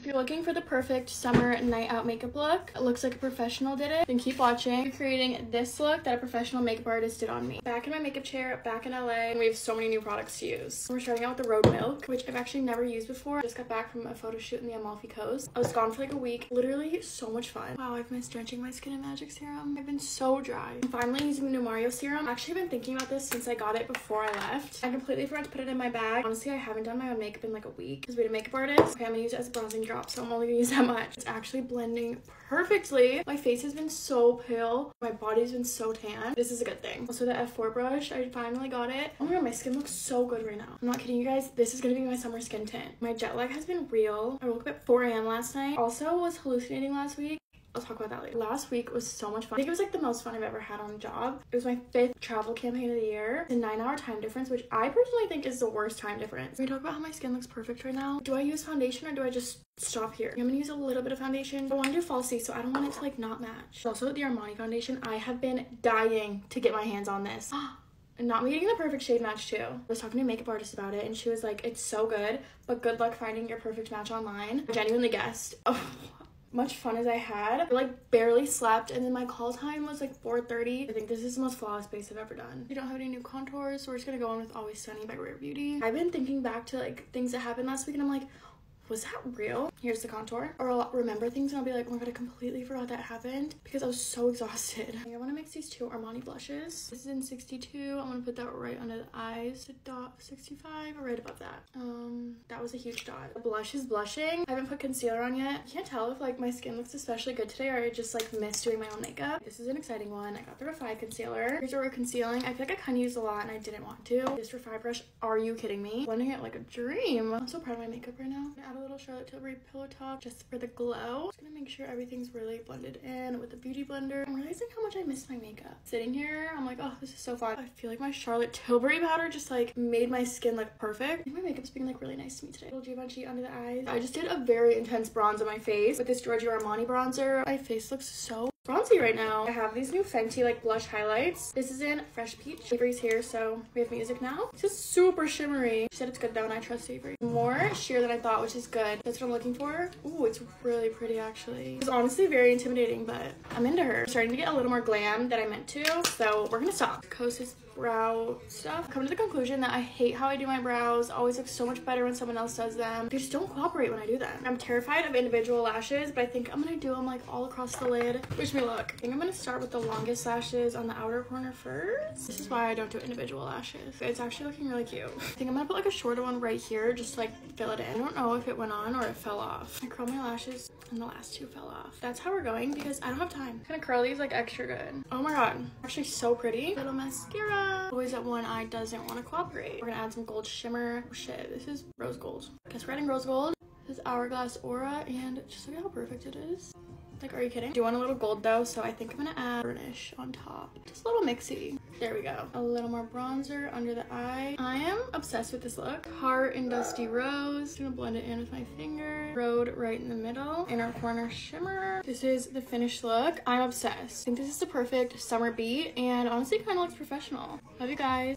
you're looking for the perfect summer night out makeup look, it looks like a professional did it, then keep watching. We're creating this look that a professional makeup artist did on me. Back in my makeup chair, back in LA, and we have so many new products to use. We're starting out with the Road Milk, which I've actually never used before. I just got back from a photo shoot in the Amalfi Coast. I was gone for like a week. Literally so much fun. Wow, I've missed drenching my skin in magic serum. I've been so dry. I'm finally using the new Mario serum. I've actually been thinking about this since I got it before I left. I completely forgot to put it in my bag. Honestly, I haven't done my own makeup in like a week because we had a makeup artist. Okay, I'm gonna use it as a bronzing drop, so I'm only gonna use that much. It's actually blending perfectly. My face has been so pale. My body's been so tan. This is a good thing. Also, the F4 brush, I finally got it. Oh my god, my skin looks so good right now. I'm not kidding you guys. This is gonna be my summer skin tint. My jet lag has been real. I woke up at 4 a.m. last night. Also was hallucinating last week. I'll talk about that later. Last week was so much fun. I think it was like the most fun I've ever had on a job. It was my 5th travel campaign of the year. The 9-hour time difference, which I personally think is the worst time difference. Can we talk about how my skin looks perfect right now? Do I use foundation or do I just stop here? I'm gonna use a little bit of foundation. I want to do falsies, so I don't want it to like not match. Also, the Armani foundation, I have been dying to get my hands on this. And not me getting the perfect shade match too. I was talking to a makeup artist about it and she was like, it's so good, but good luck finding your perfect match online. I genuinely guessed. Oh, much fun as I had. I like barely slept and then my call time was like 4:30. I think this is the most flawless base I've ever done. We don't have any new contours, so we're just gonna go in with Always Sunny by Rare Beauty. I've been thinking back to like things that happened last week and I'm like, was that real? Here's the contour. Or I'll remember things and I'll be like, oh my god, I completely forgot that happened because I was so exhausted. I want to mix these 2 Armani blushes. This is in 62. I'm gonna put that right under the eyes. The dot 65 or right above that. That was a huge dot. The blush is blushing. I haven't put concealer on yet. I can't tell if like my skin looks especially good today or I just like miss doing my own makeup. This is an exciting one. I got the Refined concealer. Here's where we're concealing. I feel like I kind of used a lot and I didn't want to. This Refined brush, are you kidding me? Blending it like a dream. I'm so proud of my makeup right now. Add a little Charlotte Tilbury Pillow Talk just for the glow. Just gonna make sure everything's really blended in with the beauty blender. I'm realizing how much I miss my makeup. Sitting here, I'm like, oh, this is so fun. I feel like my Charlotte Tilbury powder just like made my skin look perfect. I think my makeup's being like really nice to me today. Little Givenchy under the eyes. I just did a very intense bronze on my face with this Giorgio Armani bronzer. My face looks so bronzy right now. I have these new Fenty like blush highlights. This is in Fresh Peach. Avery's here, so we have music now. This is super shimmery. She said it's good though, and I trust Avery. More sheer than I thought, which is good. That's what I'm looking for. Ooh, it's really pretty actually. It's honestly very intimidating, but I'm into her. I'm starting to get a little more glam than I meant to, so we're gonna stop. Kosas brow stuff. Come to the conclusion that I hate how I do my brows. Always look so much better when someone else does them. They just don't cooperate when I do them. I'm terrified of individual lashes, but I think I'm gonna do them like all across the lid. Wish me luck. I think I'm gonna start with the longest lashes on the outer corner first. This is why I don't do individual lashes. It's actually looking really cute. I think I'm gonna put like a shorter one right here, just like fill it in. I don't know if it went on or it fell off. I curled my lashes and the last 2 fell off. That's how we're going because I don't have time. Kind of curl these like extra good. Oh my god, actually so pretty. Little mascara. Always that one eye doesn't want to cooperate. We're gonna add some gold shimmer. Oh shit, this is rose gold. Guess we're adding rose gold. This is Hourglass Aura and just look at how perfect it is. Like, are you kidding? I do want a little gold though, so I think I'm gonna add burnish on top. Just a little mixy. There we go. A little more bronzer under the eye. I am obsessed with this look. Heart and Dusty Rose. Just gonna blend it in with my finger. Road right in the middle. Inner corner shimmer. This is the finished look. I'm obsessed. I think this is the perfect summer beat and honestly kind of looks professional. Love you guys.